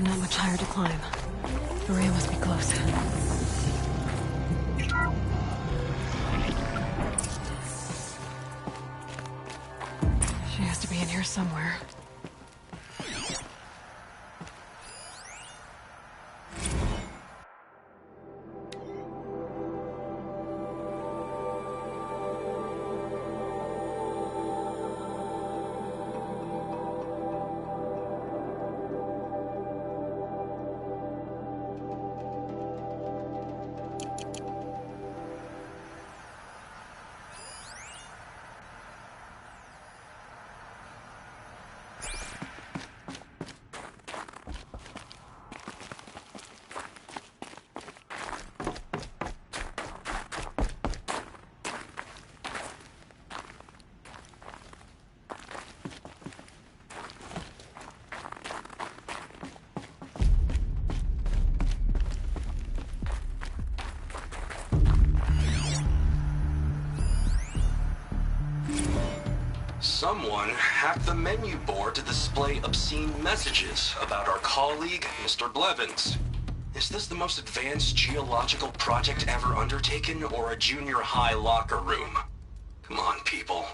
Not much higher to climb. Maria must be close. She has to be in here somewhere. Someone hacked the menu board to display obscene messages about our colleague, Mr. Blevins. Is this the most advanced geological project ever undertaken, or a junior high locker room? Come on, people.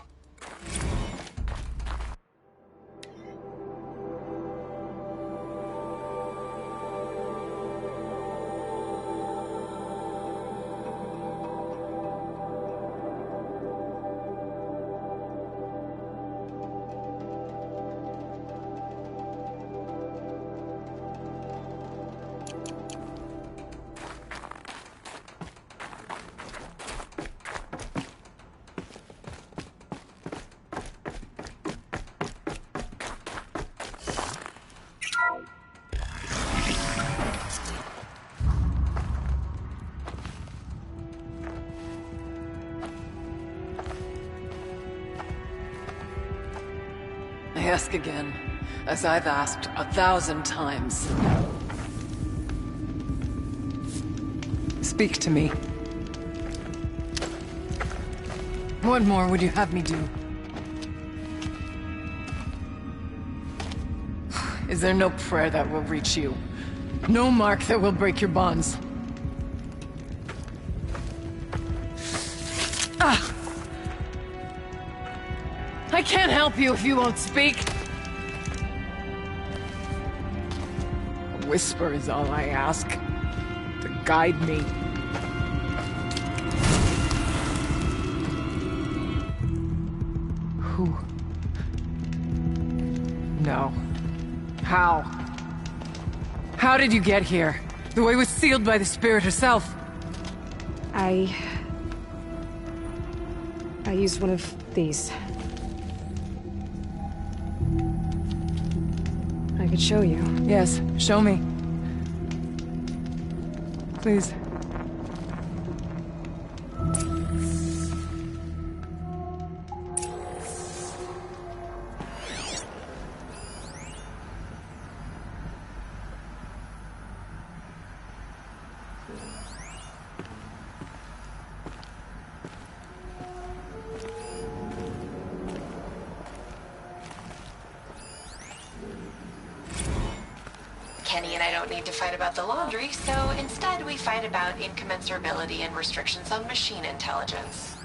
I ask again, as I've asked 1,000 times. Speak to me. What more would you have me do? Is there no prayer that will reach you? No mark that will break your bonds? Ah! I can't help you if you won't speak. A whisper is all I ask, to guide me. Who? No. How? How did you get here? The way was sealed by the spirit herself. I used one of these. I could show you. Yes, show me. Please. Kenny and I don't need to fight about the laundry, so instead we fight about incommensurability and restrictions on machine intelligence.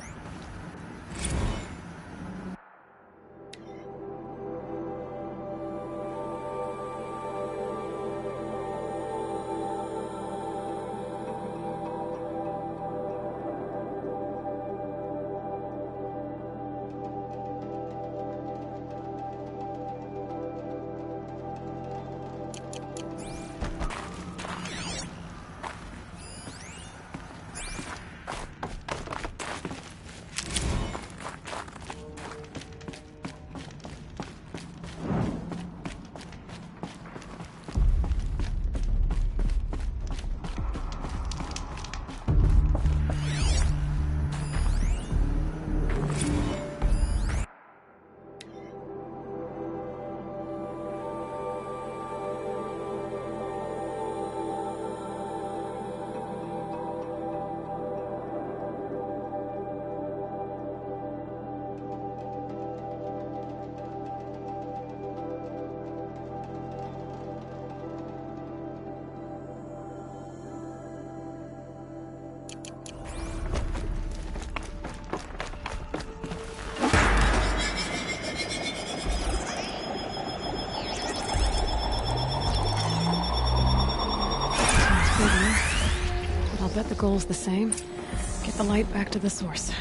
bet the goal's the same. Get the light back to the source.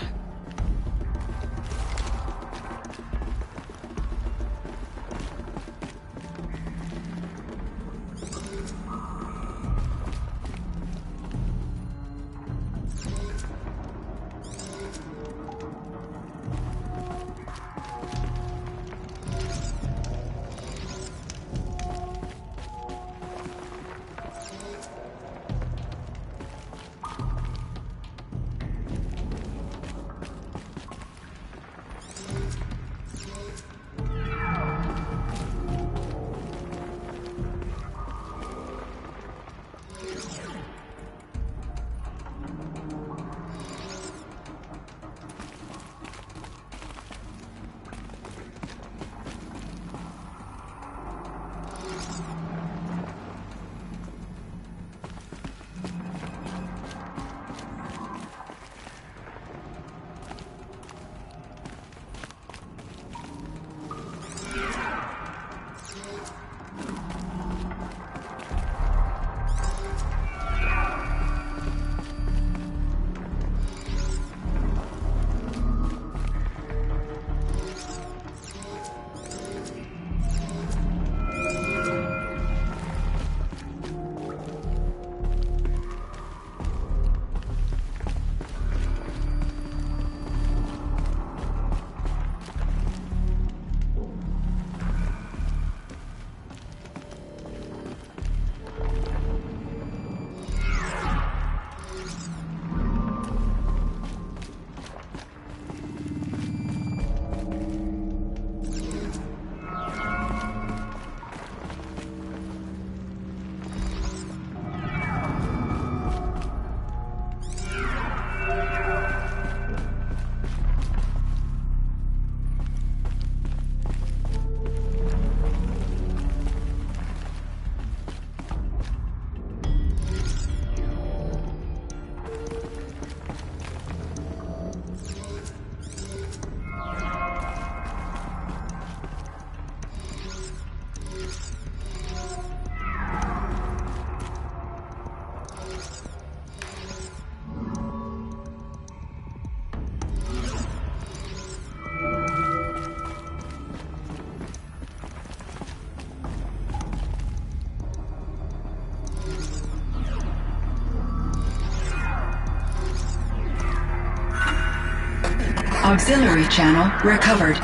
Auxiliary channel recovered.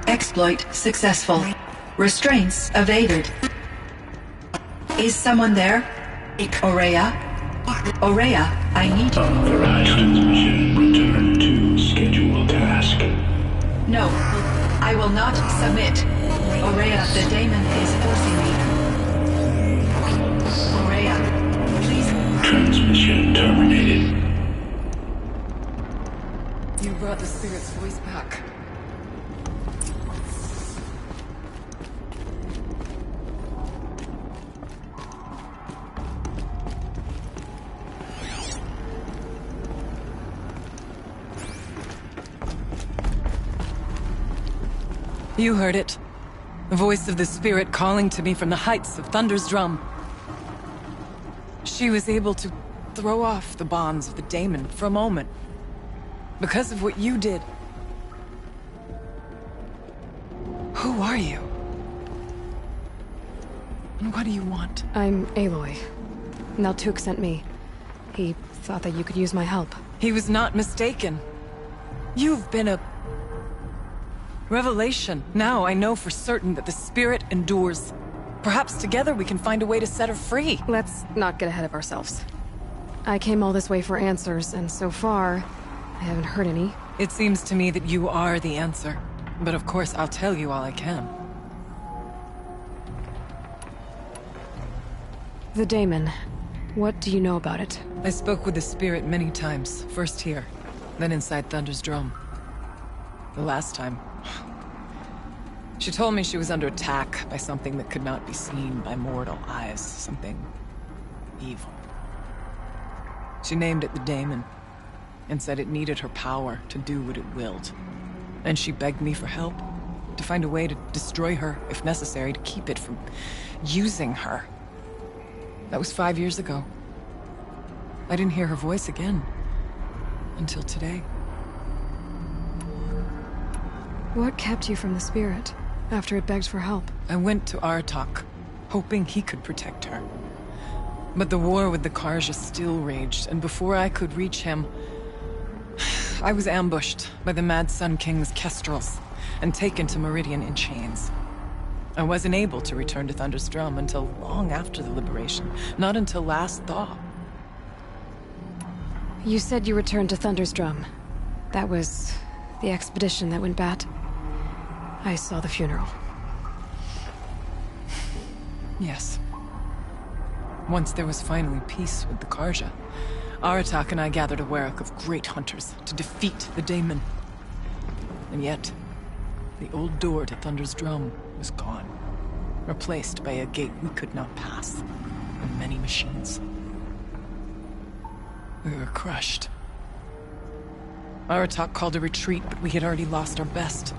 Exploit successful. Restraints evaded. Is someone there? Aurea? Aurea, I need you. Authorized transmission. Return to scheduled task. No, I will not submit. Aurea, the daemon is forcing me. Aurea, please. Transmission terminated. You brought the spirit's voice back. You heard it. The voice of the spirit calling to me from the heights of Thunder's drum. She was able to throw off the bonds of the daemon for a moment. Because of what you did. Who are you? And what do you want? I'm Aloy. Naltuk sent me. He thought that you could use my help. He was not mistaken. You've been a revelation. Now I know for certain that the spirit endures. Perhaps together we can find a way to set her free. Let's not get ahead of ourselves. I came all this way for answers, and so far, I haven't heard any. It seems to me that you are the answer. But of course, I'll tell you all I can. The daemon. What do you know about it? I spoke with the spirit many times. First here, then inside Thunder's drum. The last time... She told me she was under attack by something that could not be seen by mortal eyes. Something... evil. She named it the daemon, and said it needed her power to do what it willed. And she begged me for help, to find a way to destroy her, if necessary, to keep it from using her. That was 5 years ago. I didn't hear her voice again. Until today. What kept you from the spirit after it begged for help? I went to Artok, hoping he could protect her. But the war with the Karja still raged, and before I could reach him, I was ambushed by the Mad Sun King's kestrels and taken to Meridian in chains. I wasn't able to return to Thunder's Drum until long after the liberation, not until last thaw. You said you returned to Thunder's Drum. That was the expedition that went bad. I saw the funeral. Yes. Once there was finally peace with the Karja, Aratak and I gathered a Warwick of great hunters to defeat the Daemon. And yet, the old door to Thunder's Drum was gone, replaced by a gate we could not pass, and many machines. We were crushed. Aratak called a retreat, but we had already lost our best.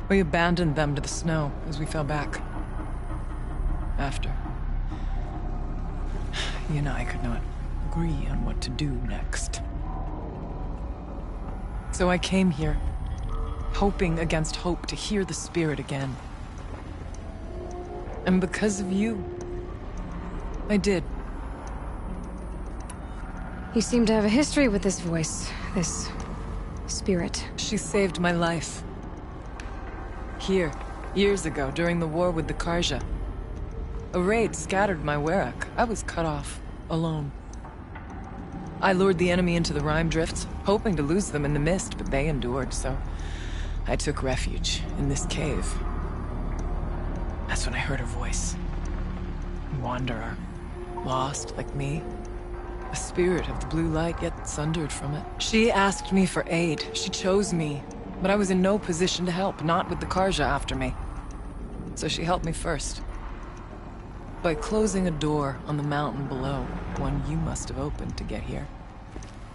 We abandoned them to the snow as we fell back. After, he and I could not agree on what to do next. So I came here, hoping against hope to hear the spirit again. And because of you, I did. You seem to have a history with this voice, this spirit. She saved my life. Here, years ago, during the war with the Karja. A raid scattered my Warwick. I was cut off, alone. I lured the enemy into the Rime Drifts, hoping to lose them in the mist, but they endured, so I took refuge in this cave. That's when I heard her voice. A wanderer, lost like me. A spirit of the blue light, yet sundered from it. She asked me for aid. She chose me. But I was in no position to help, not with the Karja after me. So she helped me first. By closing a door on the mountain below, one you must have opened to get here.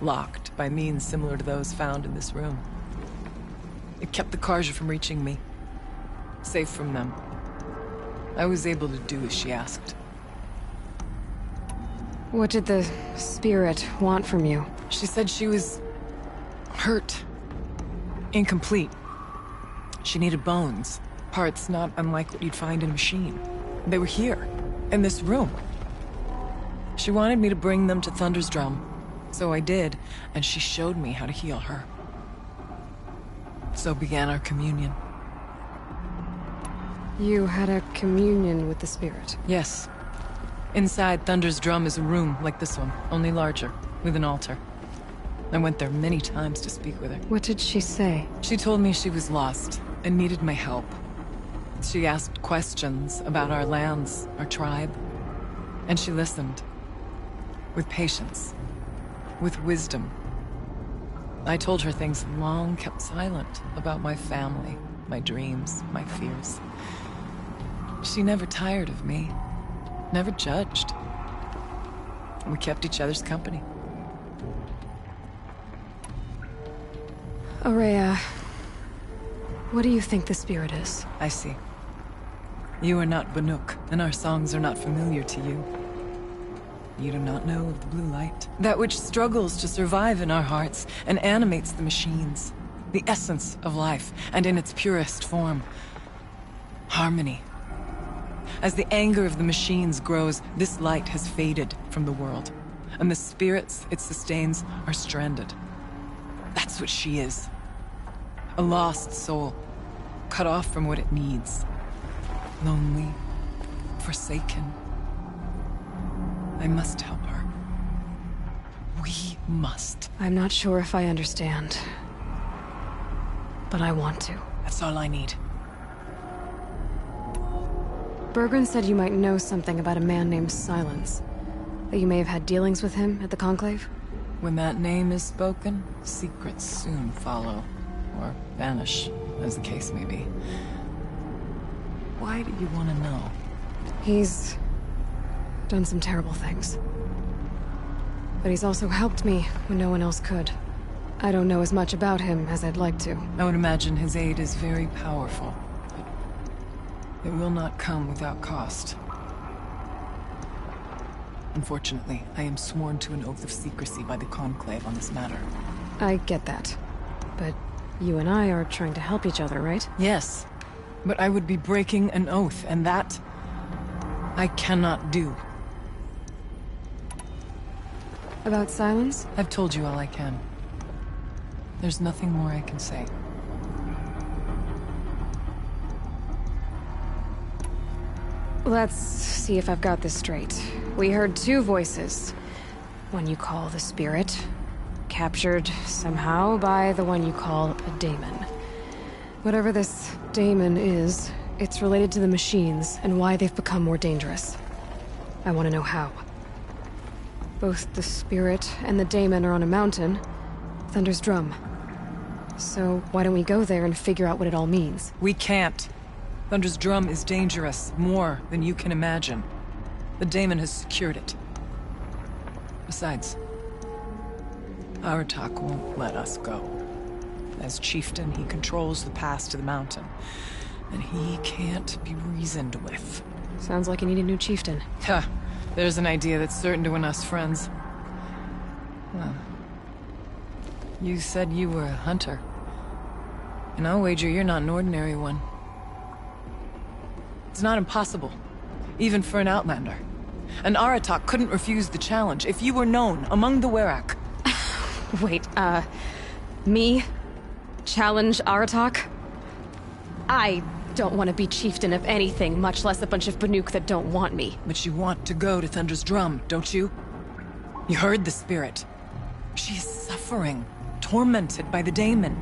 Locked by means similar to those found in this room. It kept the Karja from reaching me. Safe from them. I was able to do as she asked. What did the spirit want from you? She said she was hurt. Incomplete. She needed bones. Parts not unlike what you'd find in a machine. They were here, in this room. She wanted me to bring them to Thunder's Drum. So I did, and she showed me how to heal her. So began our communion. You had a communion with the spirit? Yes. Inside Thunder's Drum is a room like this one, only larger, with an altar. I went there many times to speak with her. What did she say? She told me she was lost and needed my help. She asked questions about our lands, our tribe, and she listened. With patience. With wisdom. I told her things long kept silent about my family, my dreams, my fears. She never tired of me. Never judged. We kept each other's company. Aurea, what do you think the spirit is? I see. You are not Banuk, and our songs are not familiar to you. You do not know of the blue light. That which struggles to survive in our hearts and animates the machines. The essence of life, and in its purest form. Harmony. As the anger of the machines grows, this light has faded from the world. And the spirits it sustains are stranded. That's what she is. A lost soul, cut off from what it needs. Lonely, forsaken. I must help her. We must. I'm not sure if I understand. But I want to. That's all I need. Bergren said you might know something about a man named Silence. That you may have had dealings with him at the Conclave? When that name is spoken, secrets soon follow. Or vanish, as the case may be. Why do you want to know? He's done some terrible things. But he's also helped me when no one else could. I don't know as much about him as I'd like to. I would imagine his aid is very powerful. But it will not come without cost. Unfortunately, I am sworn to an oath of secrecy by the Conclave on this matter. I get that. But you and I are trying to help each other, right? Yes, but I would be breaking an oath, and that I cannot do. About silence? I've told you all I can. There's nothing more I can say. Let's see if I've got this straight. We heard two voices. One you call the Spirit, captured somehow by the one you call a daemon. Whatever this daemon is, it's related to the machines and why they've become more dangerous. I want to know how. Both the Spirit and the daemon are on a mountain, Thunder's Drum. So why don't we go there and figure out what it all means? We can't. Thunder's Drum is dangerous, more than you can imagine. The daemon has secured it. Besides, Aratak won't let us go. As chieftain, he controls the pass to the mountain, and he can't be reasoned with. Sounds like you need a new chieftain. Huh. There's an idea that's certain to win us friends. Well, you said you were a hunter. And I'll wager you're not an ordinary one. It's not impossible, even for an outlander. An Aratak couldn't refuse the challenge if you were known among the Werak. Wait, me? Challenge Aratak? I don't want to be chieftain of anything, much less a bunch of Banuk that don't want me. But you want to go to Thunder's Drum, don't you? You heard the Spirit. She is suffering, tormented by the daemon.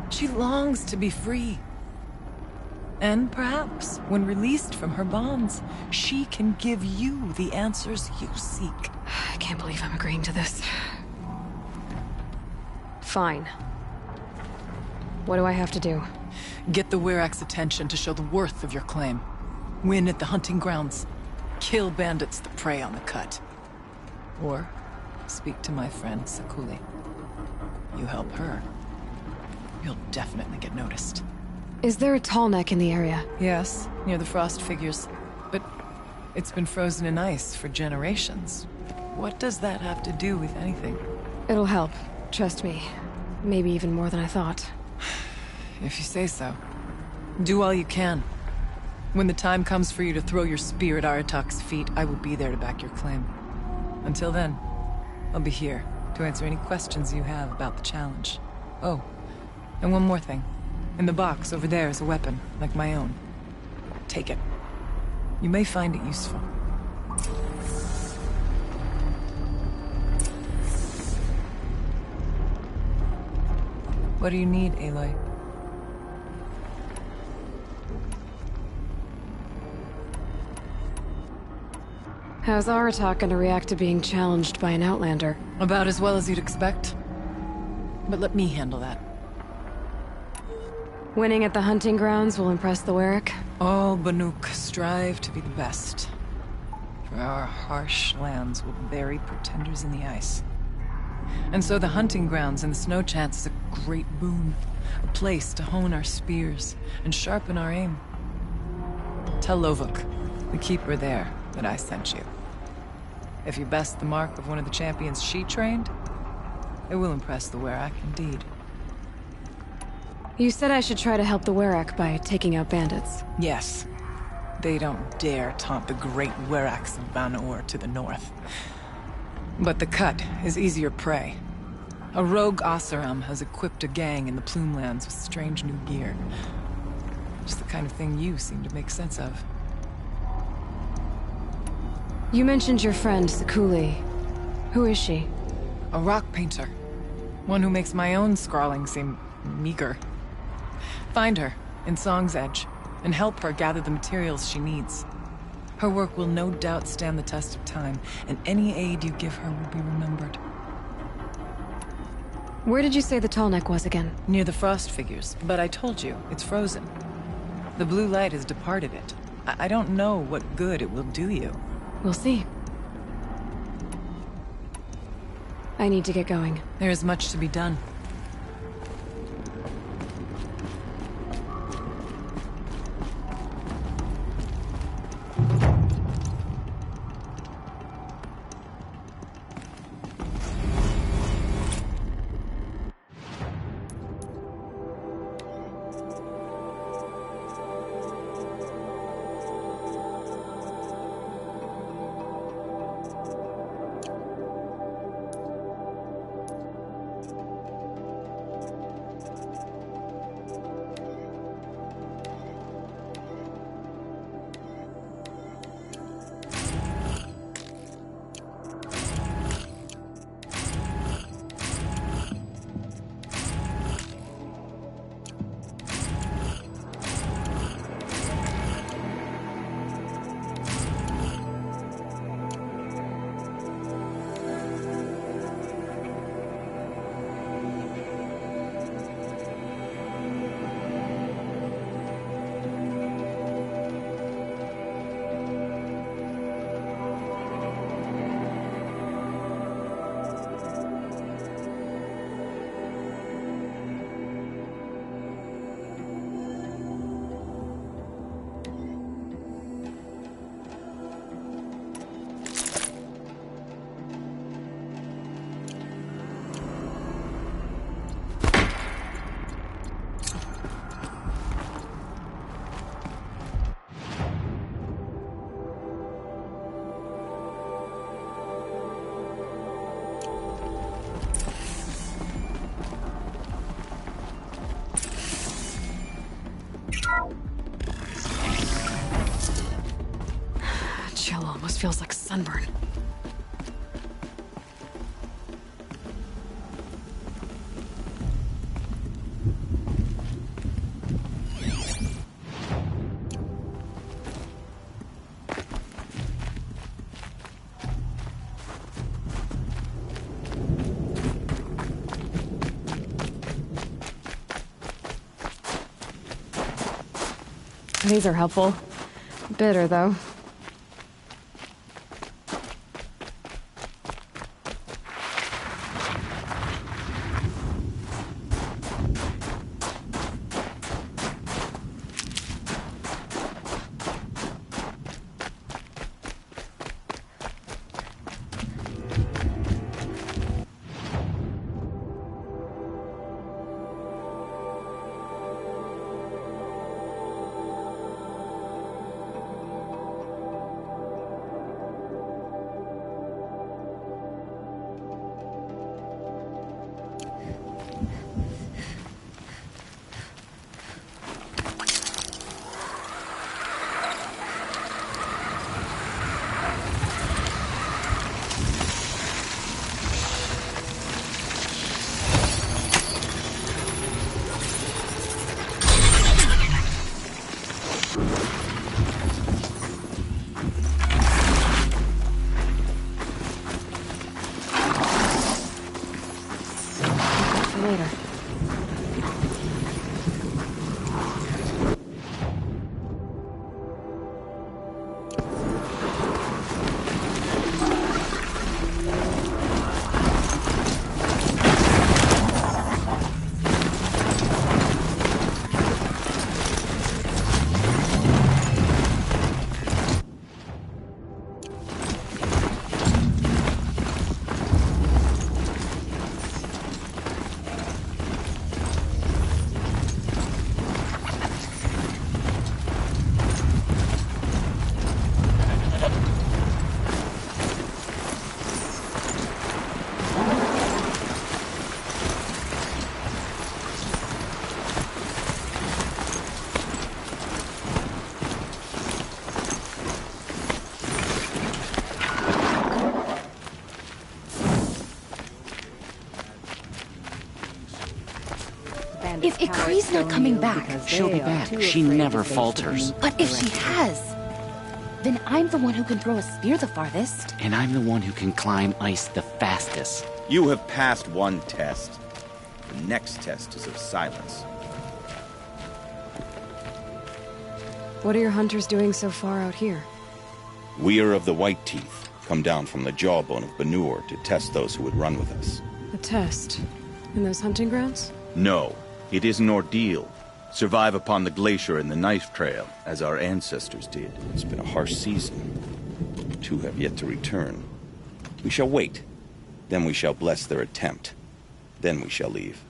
She longs to be free. And perhaps, when released from her bonds, she can give you the answers you seek. I can't believe I'm agreeing to this. Fine. What do I have to do? Get the Werak's attention to show the worth of your claim. Win at the hunting grounds. Kill bandits that prey on the cut. Or speak to my friend Sakuli. You help her, you'll definitely get noticed. Is there a tall neck in the area? Yes, near the frost figures. But it's been frozen in ice for generations. What does that have to do with anything? It'll help. Trust me. Maybe even more than I thought. If you say so. Do all you can. When the time comes for you to throw your spear at Aratak's feet, I will be there to back your claim. Until then, I'll be here to answer any questions you have about the challenge. Oh, and one more thing. In the box over there is a weapon, like my own. Take it. You may find it useful. What do you need, Aloy? How's Aratak gonna react to being challenged by an outlander? About as well as you'd expect. But let me handle that. Winning at the hunting grounds will impress the Werak? All Banuk strive to be the best. For our harsh lands will bury pretenders in the ice. And so the hunting grounds and the snow chance is a great boon. A place to hone our spears and sharpen our aim. Tell Lovuk, the keeper there, that I sent you. If you best the mark of one of the champions she trained, it will impress the Werak indeed. You said I should try to help the Werak by taking out bandits. Yes. They don't dare taunt the great Weraks of Banor to the north. But the cut is easier prey. A rogue Oseram has equipped a gang in the Plumelands with strange new gear. Just the kind of thing you seem to make sense of. You mentioned your friend, Sakuli. Who is she? A rock painter. One who makes my own scrawling seem meager. Find her in Song's Edge and help her gather the materials she needs. Her work will no doubt stand the test of time, and any aid you give her will be remembered. Where did you say the tall neck was again? Near the frost figures, but I told you, it's frozen. The blue light has departed it. I don't know what good it will do you. We'll see. I need to get going. There is much to be done. Chill almost feels like sunburn. These are helpful. Bitter, though. Later. If Ikari's not coming back, She'll be back. She never falters. but if she has, then I'm the one who can throw a spear the farthest. And I'm the one who can climb ice the fastest. You have passed one test. The next test is of silence. What are your hunters doing so far out here? We are of the White Teeth, come down from the jawbone of Banur to test those who would run with us. A test? In those hunting grounds? No, it is an ordeal. Survive upon the glacier and the knife trail, as our ancestors did. It's been a harsh season. 2 have yet to return. We shall wait. Then we shall bless their attempt. Then we shall leave.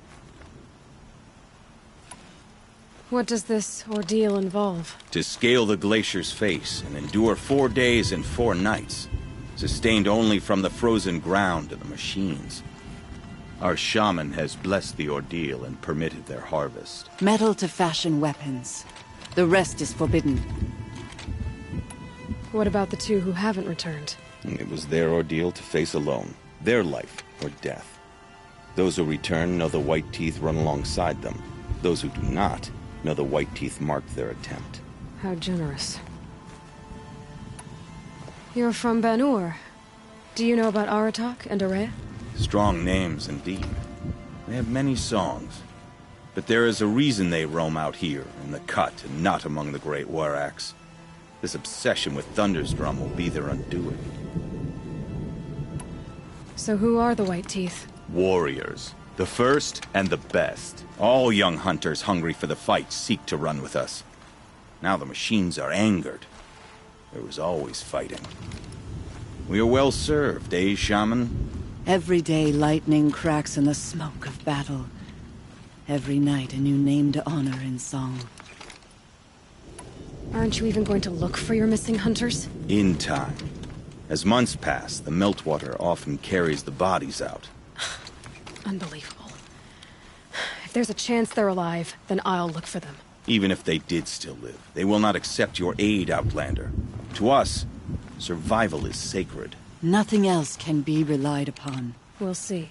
What does this ordeal involve? To scale the glacier's face and endure 4 days and 4 nights, sustained only from the frozen ground and the machines. Our shaman has blessed the ordeal and permitted their harvest. Metal to fashion weapons. The rest is forbidden. What about the 2 who haven't returned? It was their ordeal to face alone. Their life or death. Those who return know the White Teeth run alongside them. Those who do not know the White Teeth marked their attempt. How generous. You're from Banur. Do you know about Aratak and Area? Strong names indeed. They have many songs. But there is a reason they roam out here, in the cut, and not among the great Waraks. This obsession with Thunder's Drum will be their undoing. So who are the White Teeth? Warriors. The first and the best. All young hunters hungry for the fight seek to run with us. Now the machines are angered. There was always fighting. We are well served, eh, Shaman? Every day lightning cracks in the smoke of battle. Every night a new name to honor in song. Aren't you even going to look for your missing hunters? In time. As months pass, the meltwater often carries the bodies out. Unbelievable. If there's a chance they're alive, then I'll look for them. Even if they did still live, they will not accept your aid, Outlander. To us, survival is sacred. Nothing else can be relied upon. We'll see.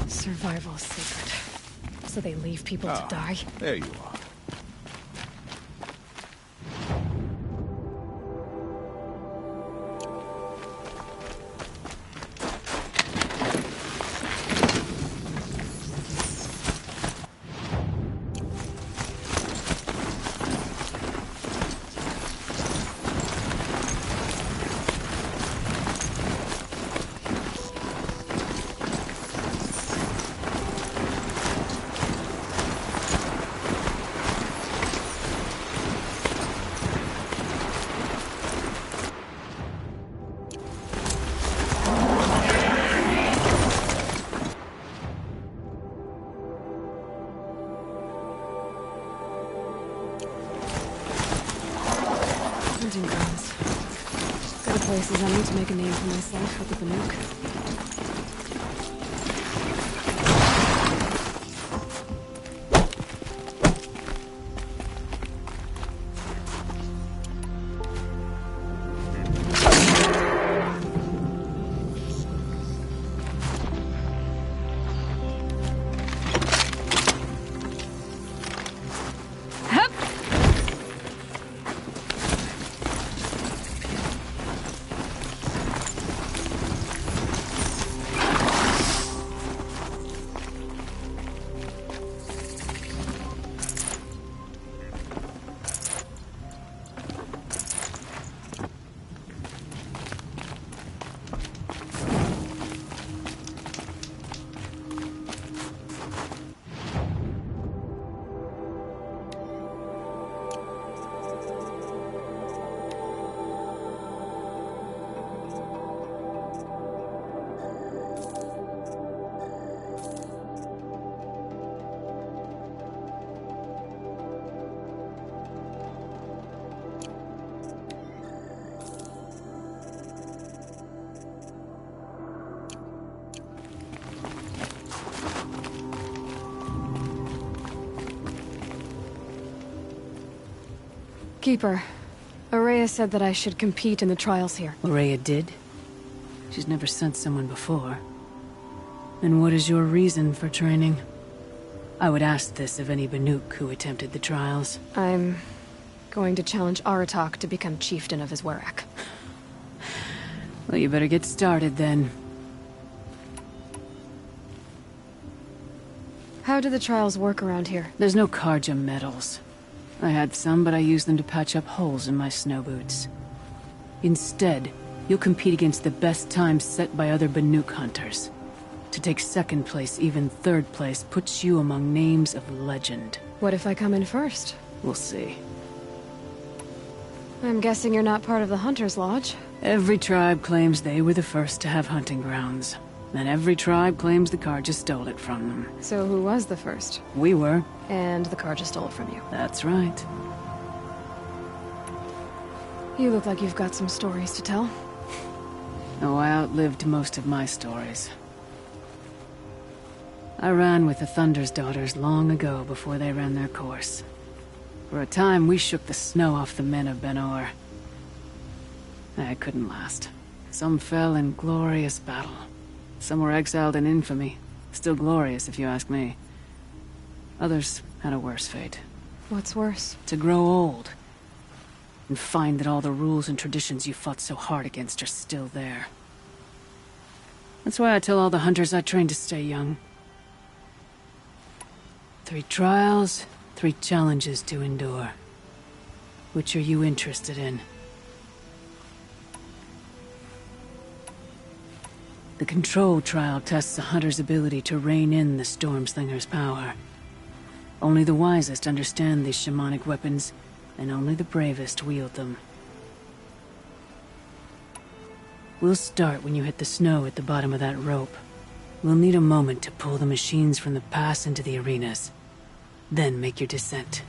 Survival is sacred. So they leave people to die? There you are. Hunting grounds. Good a place as any to make a name for myself with the Banuk. Keeper, Araya said that I should compete in the trials here. Araya did? She's never sent someone before. And what is your reason for training? I would ask this of any Banuk who attempted the trials. I'm going to challenge Aratak to become chieftain of his Werak. Well, you better get started then. How do the trials work around here? There's no Karja medals. I had some, but I used them to patch up holes in my snow boots. Instead, you'll compete against the best times set by other Banuk hunters. To take second place, even third place, puts you among names of legend. What if I come in first? We'll see. I'm guessing you're not part of the Hunter's Lodge. Every tribe claims they were the first to have hunting grounds. And every tribe claims the Karja stole it from them. So who was the first? We were. And the Karja stole it from you. That's right. You look like you've got some stories to tell. Oh, I outlived most of my stories. I ran with the Thunder's daughters long ago before they ran their course. For a time, we shook the snow off the men of Ben-Or. I couldn't last. Some fell in glorious battle. Some were exiled in infamy. Still glorious, if you ask me. Others had a worse fate. What's worse? To grow old. And find that all the rules and traditions you fought so hard against are still there. That's why I tell all the hunters I train to stay young. 3 trials, 3 challenges to endure. Which are you interested in? The Control trial tests a hunter's ability to rein in the Stormslinger's power. Only the wisest understand these shamanic weapons, and only the bravest wield them. We'll start when you hit the snow at the bottom of that rope. We'll need a moment to pull the machines from the pass into the arenas. Then make your descent.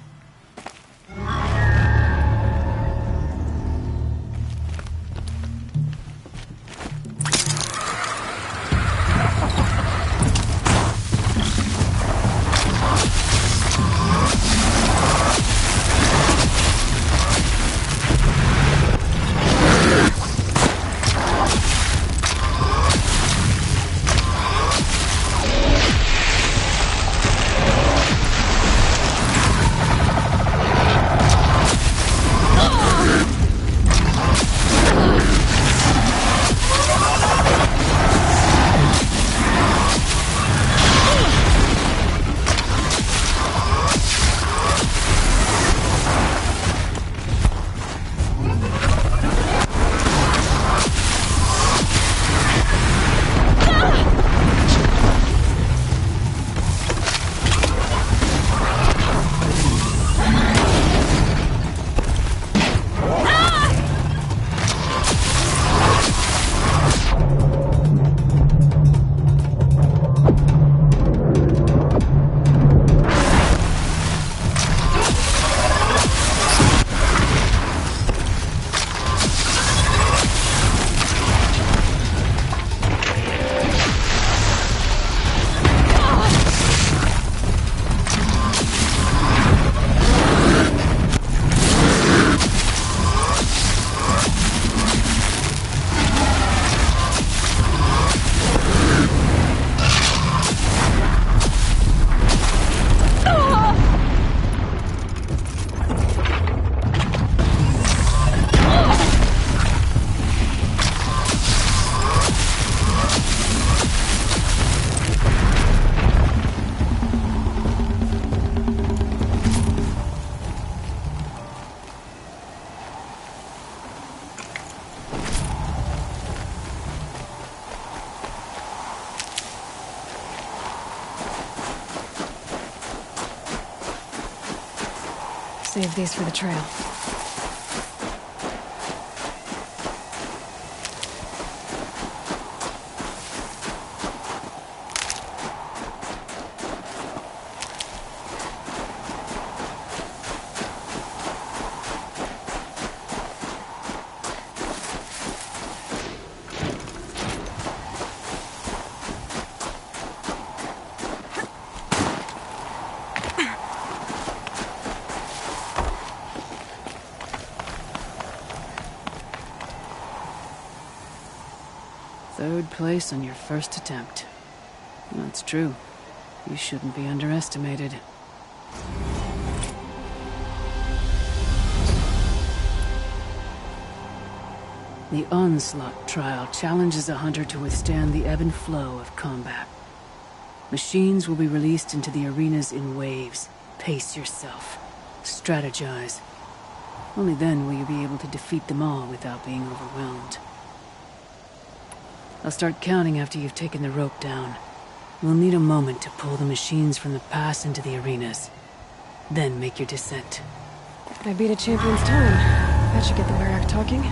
Save these for the trail. Third place on your first attempt. That's true. You shouldn't be underestimated. The Onslaught trial challenges a hunter to withstand the ebb and flow of combat. Machines will be released into the arenas in waves. Pace yourself. Strategize. Only then will you be able to defeat them all without being overwhelmed. I'll start counting after you've taken the rope down. We'll need a moment to pull the machines from the pass into the arenas. Then make your descent. I beat a champion's time. That should get the Warrack talking.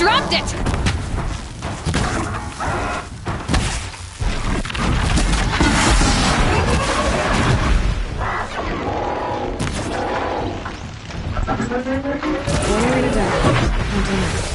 Dropped it! One way to die. Until next.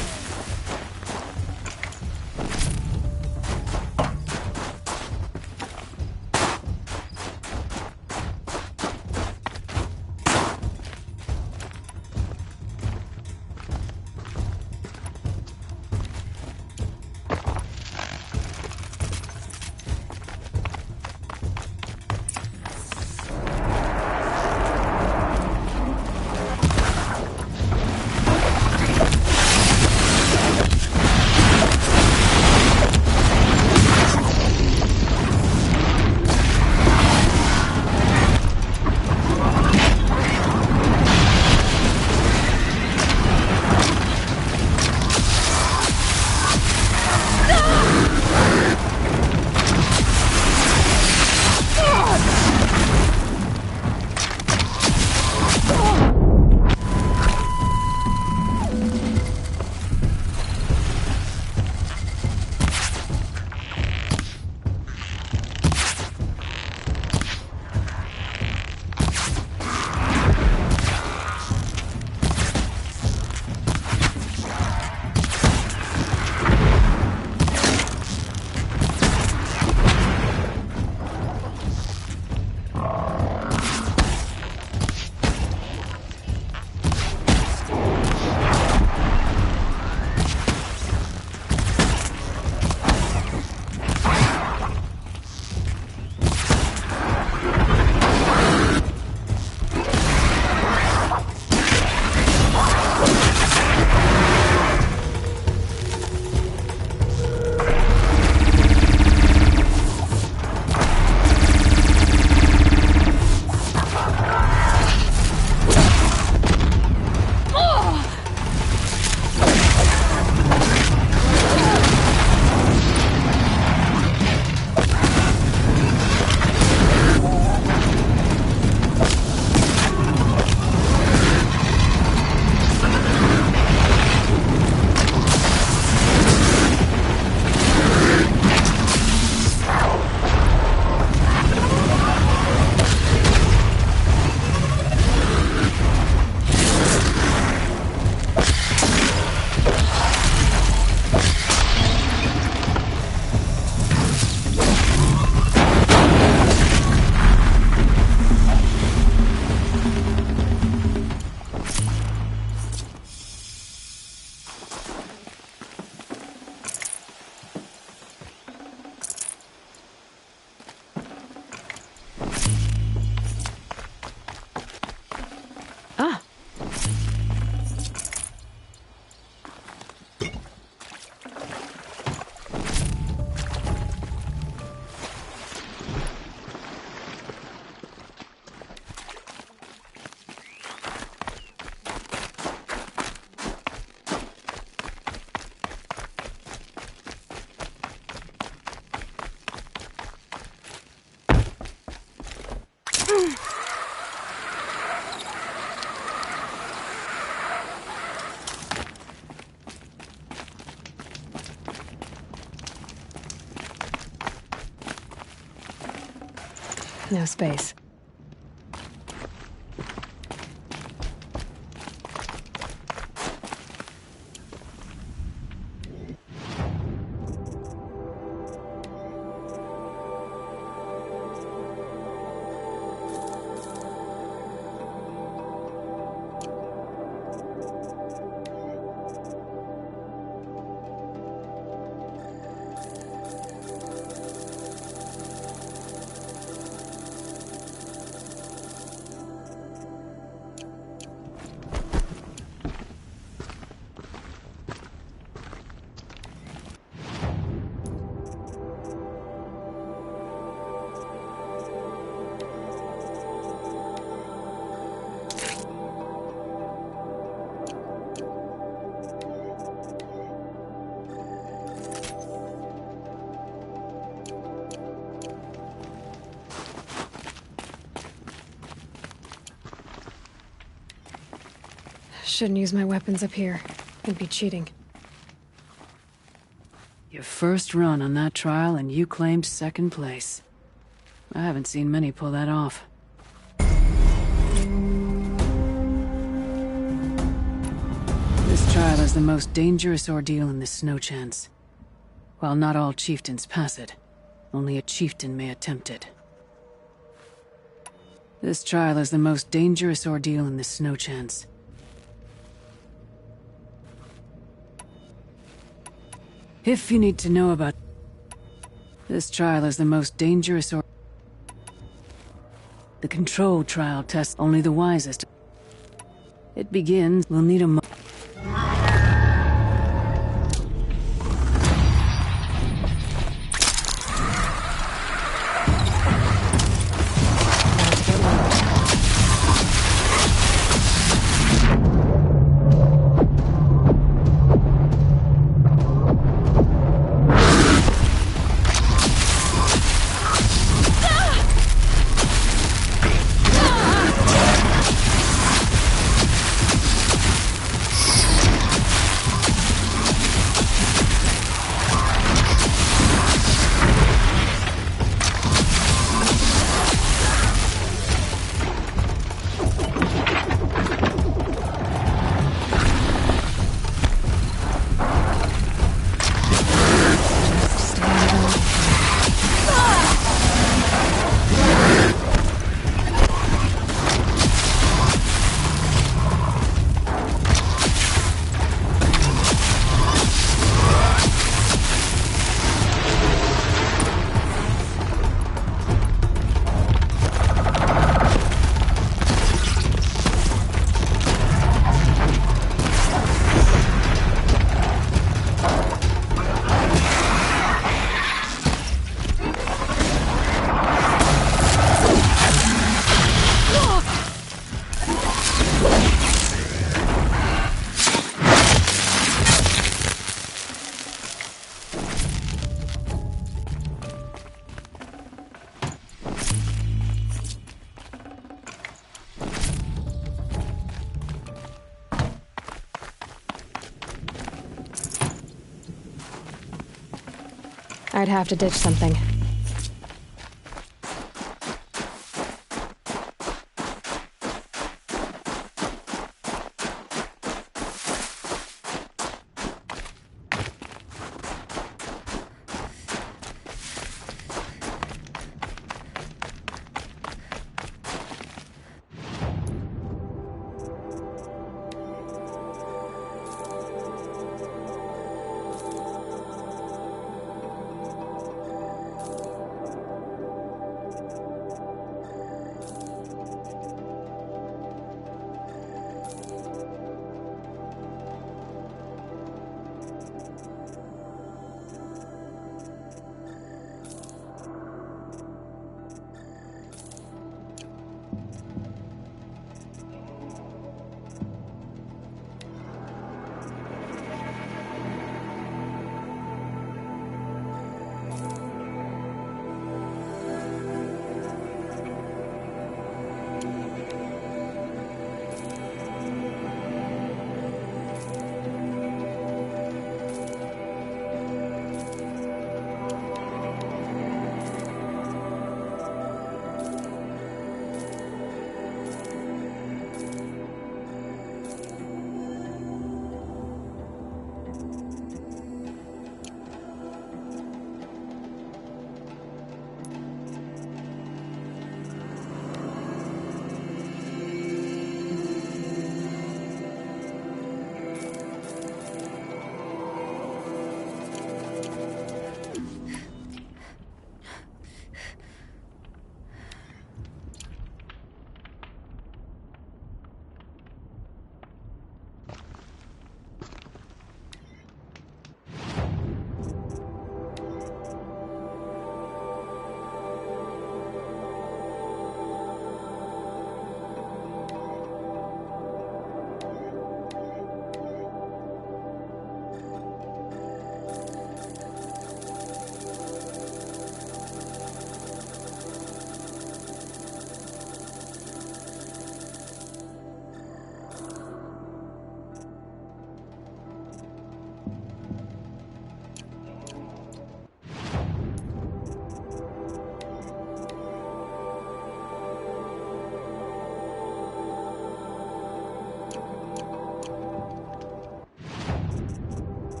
No space. Shouldn't use my weapons up here. It'd be cheating. Your first run on that trial and you claimed second place. I haven't seen many pull that off. This trial is the most dangerous ordeal in the Snow Chance. While not all chieftains pass it, only a chieftain may attempt it. This trial is the most dangerous ordeal in the Snow Chance. If you need to know about... This trial is the most dangerous or... The control trial tests only the wisest. It begins, we'll need a... I'd have to ditch something.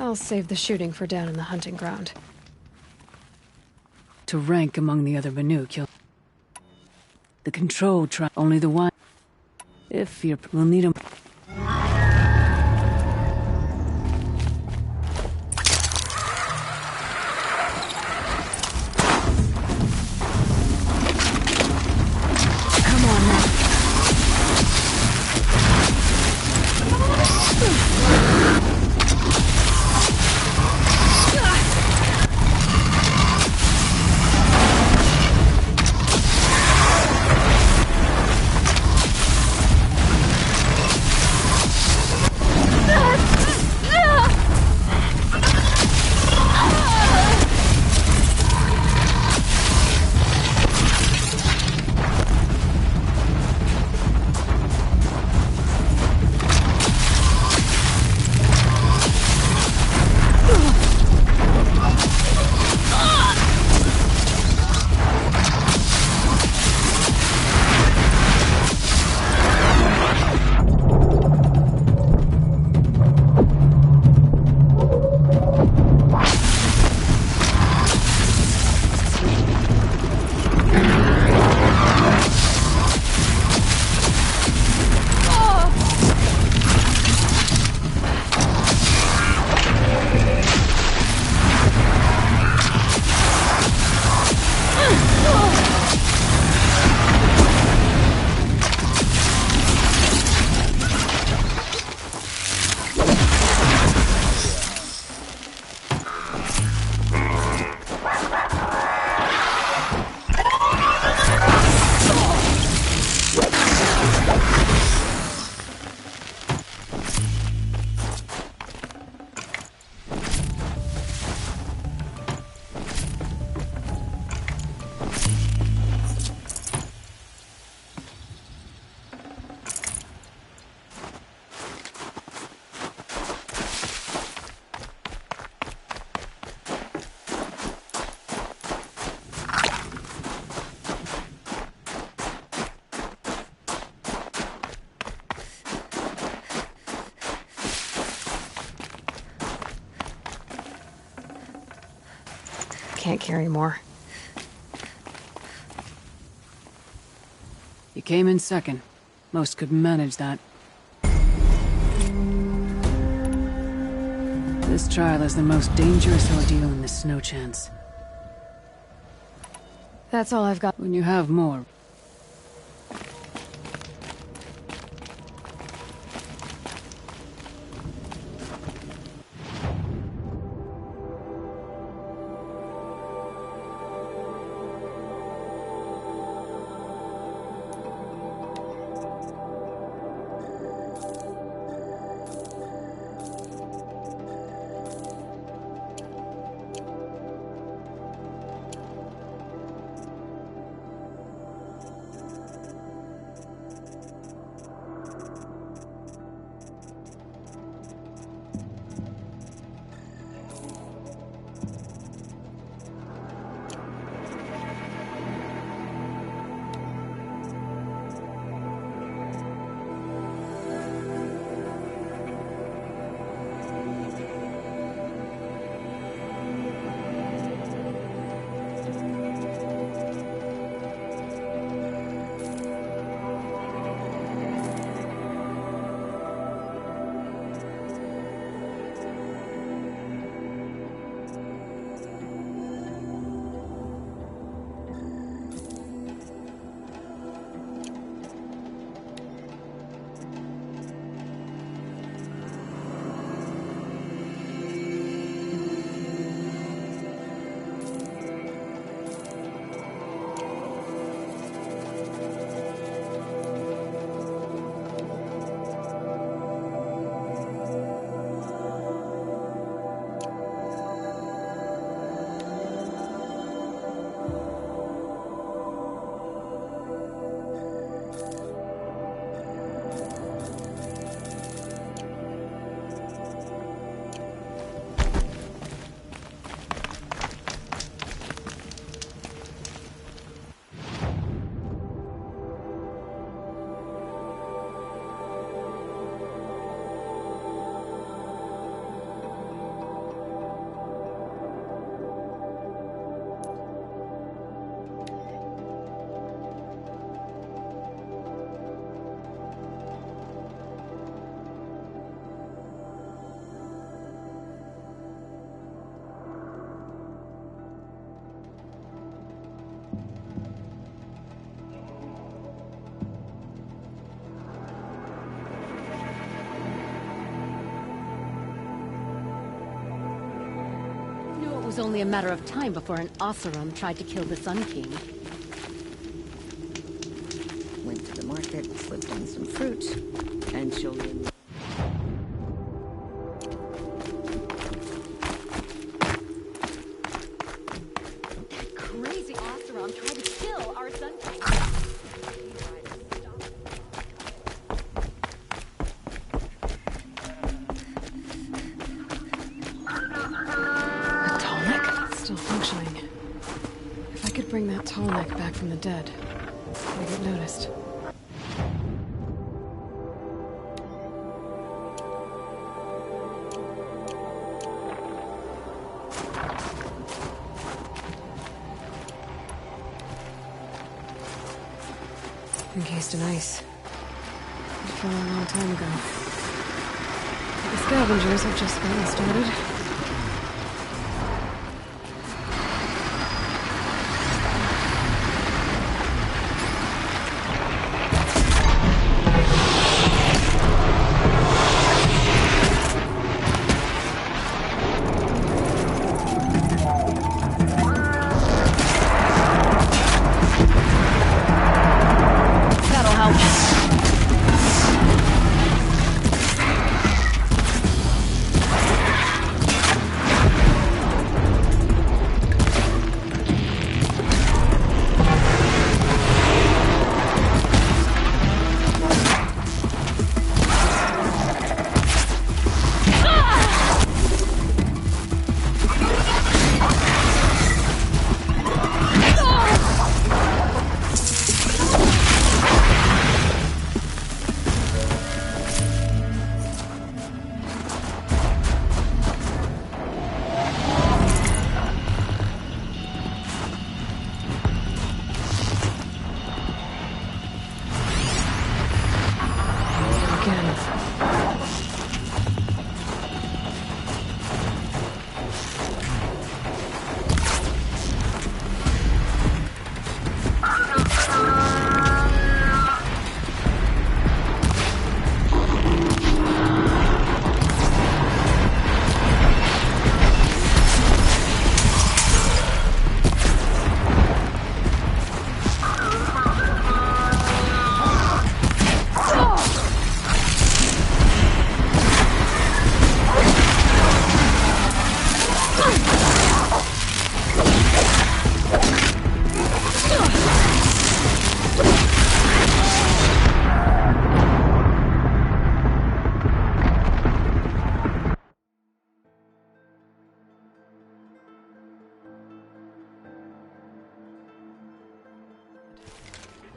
I'll save the shooting for down in the hunting ground. To rank among the other Banuk, you'll... The control try only the one. If you're... We'll need 'em. Come on now. Can't carry more. You came in second. Most couldn't manage that. This trial is the most dangerous ordeal in the snow chance. That's all I've got. When you have more... was only a matter of time before an Oseram tried to kill the Sun King. Went to the market, slipped on some fruit, and children. That crazy Oseram tried to kill our Sun King. Still functioning. If I could bring that tall neck back from the dead, I'd get noticed. Encased in ice. It fell a long time ago. The scavengers have just gotten started.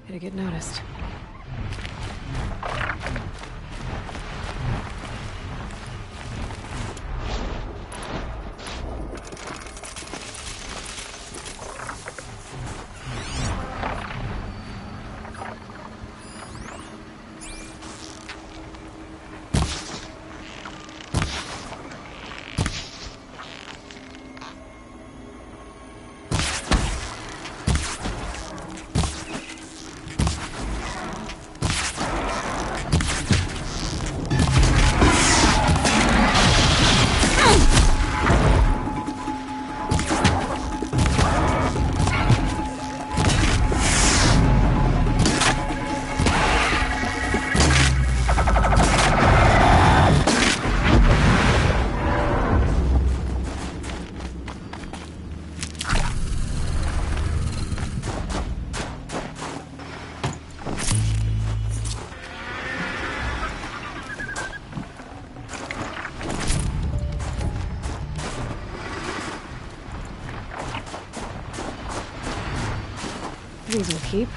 Gotta get noticed. These will keep.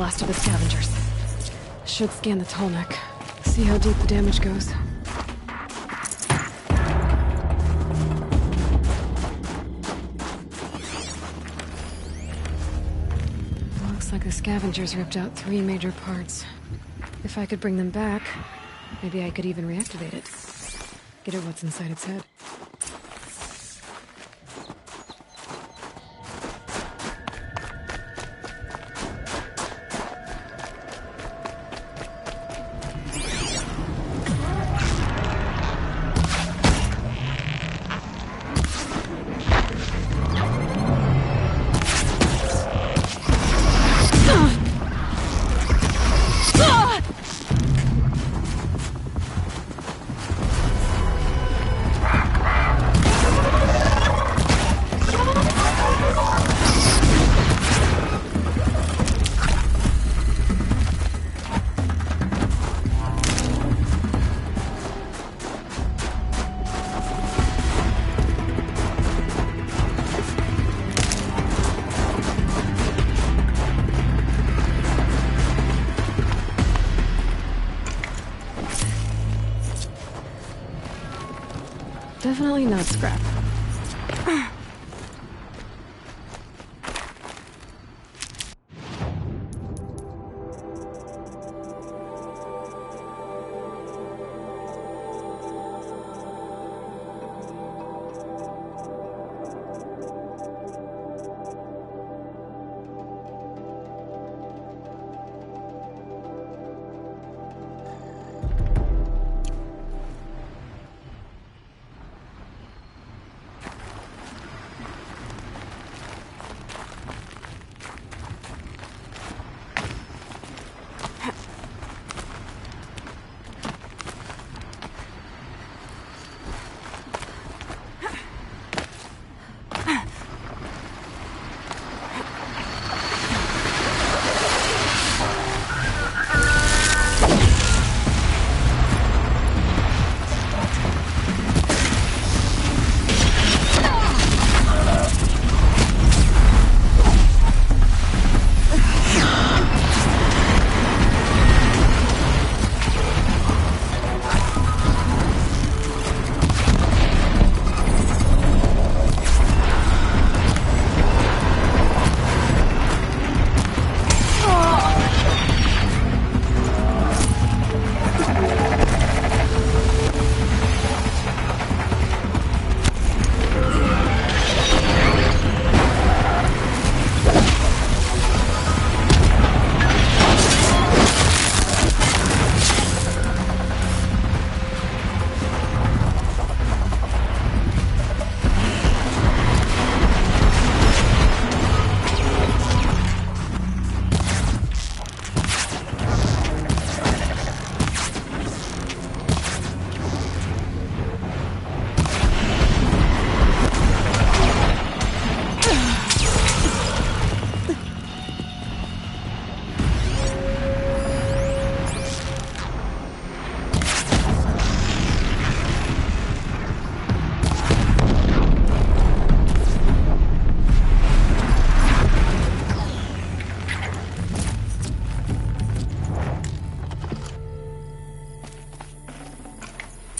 last of the scavengers. Should scan the tall neck. See how deep the damage goes. Looks like the scavengers ripped out 3 major parts. If I could bring them back, maybe I could even reactivate it. Get at what's inside its head. Definitely not scrap.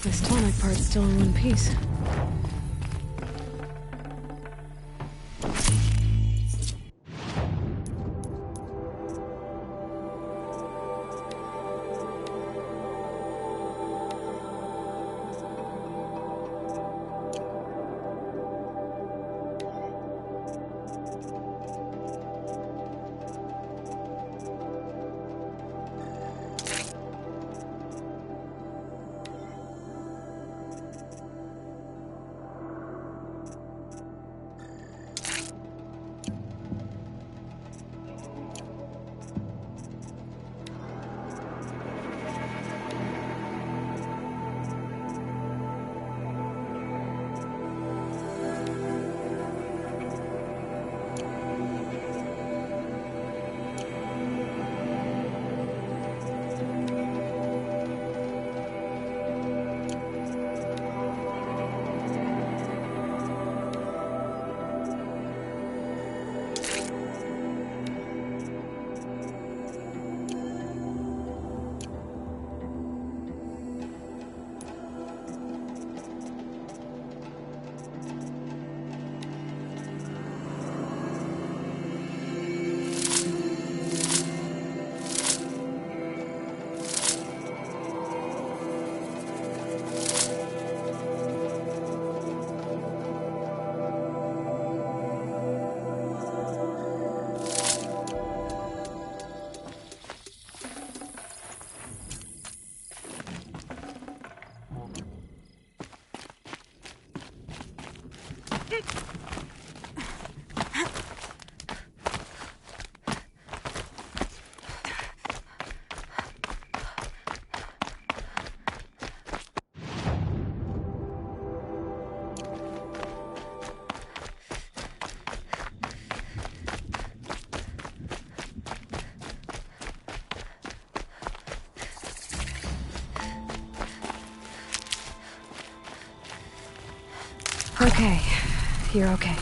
This tonic part's still in one piece. Okay, you're okay.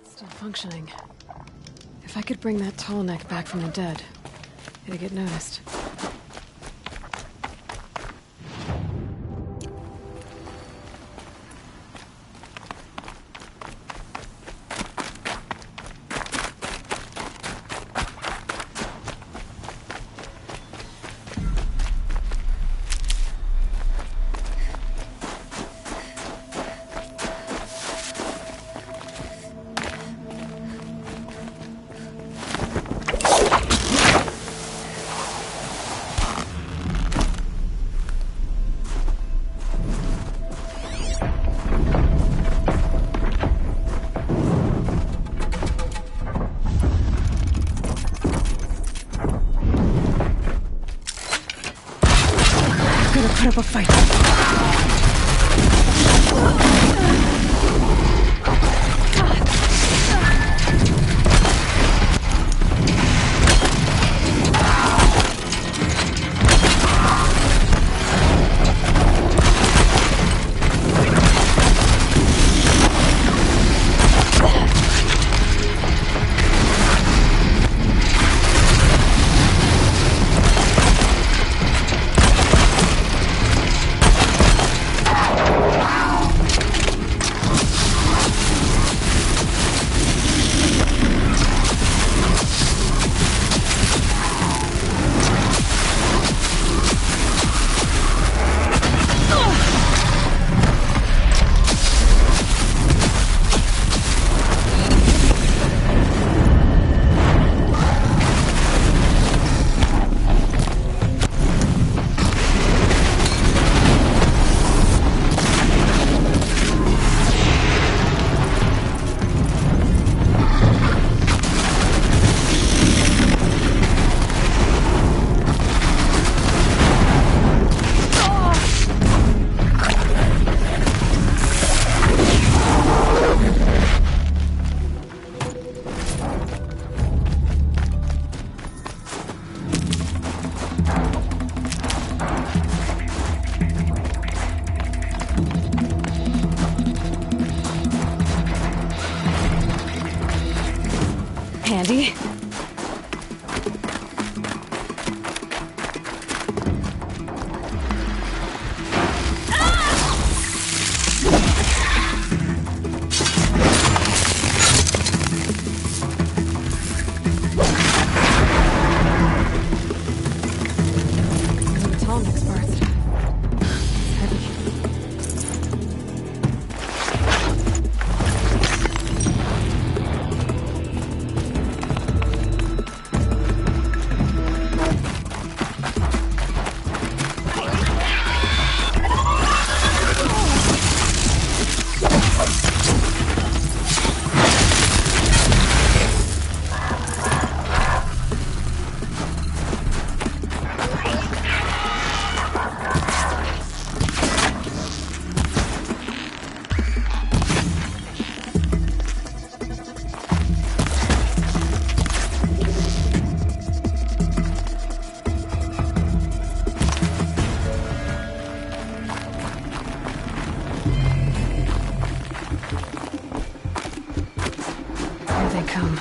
Still functioning. If I could bring that tall neck back from the dead, it'd get noticed. Put up a fight. Handy. come.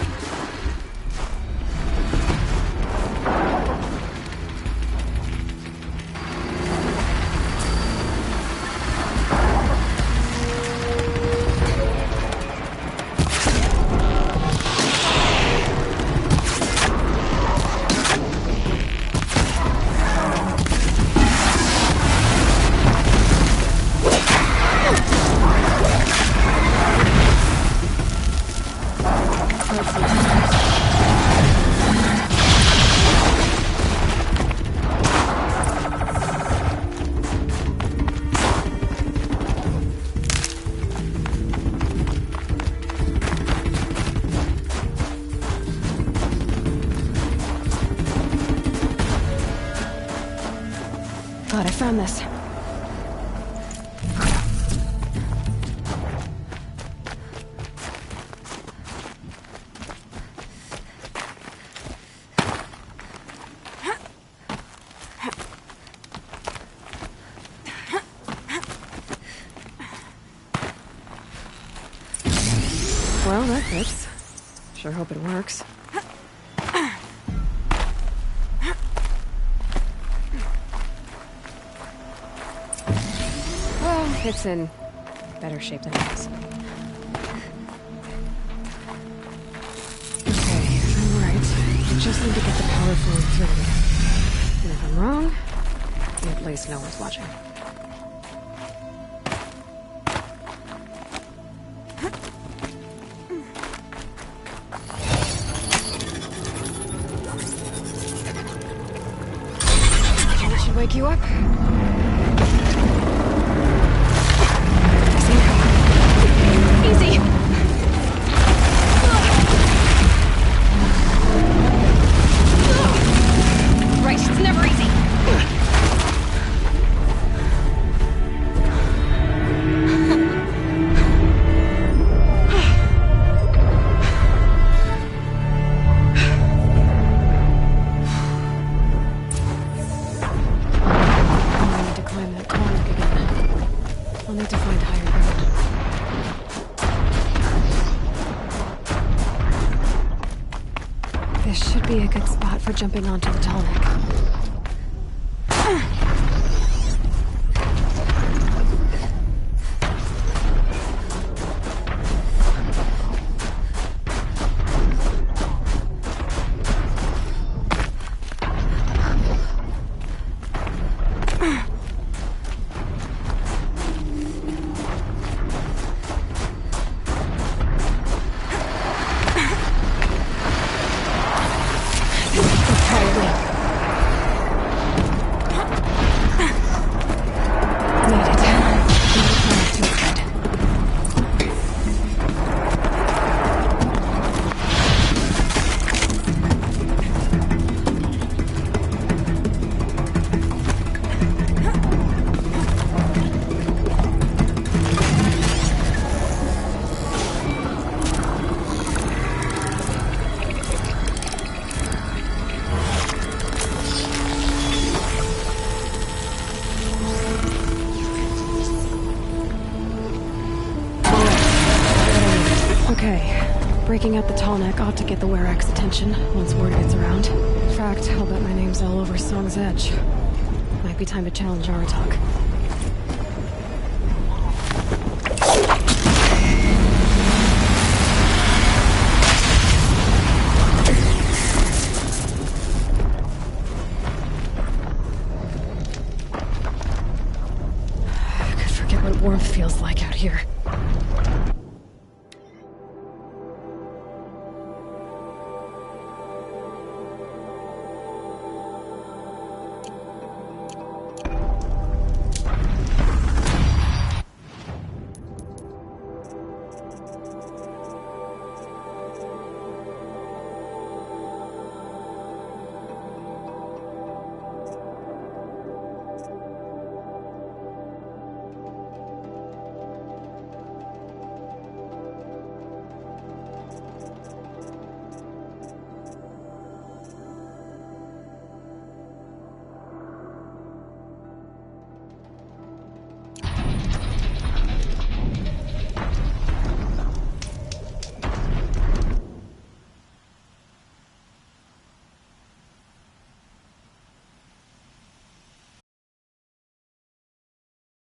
Glad I found this. Well, that fits. Sure hope it works. Well, it's in better shape than it was. Okay, if I'm right, I just need to get the power flowing through. And if I'm wrong, at least no one's watching. That should wake you up. Easy. Right, it's never easy. I need to climb that tonic again. I'll need to find higher ground. This should be a good spot for jumping onto the tall neck. Okay, breaking out the tall neck ought to get the Werak's attention once word gets around. In fact, I'll bet my name's all over Song's Edge. Might be time to challenge Aratok.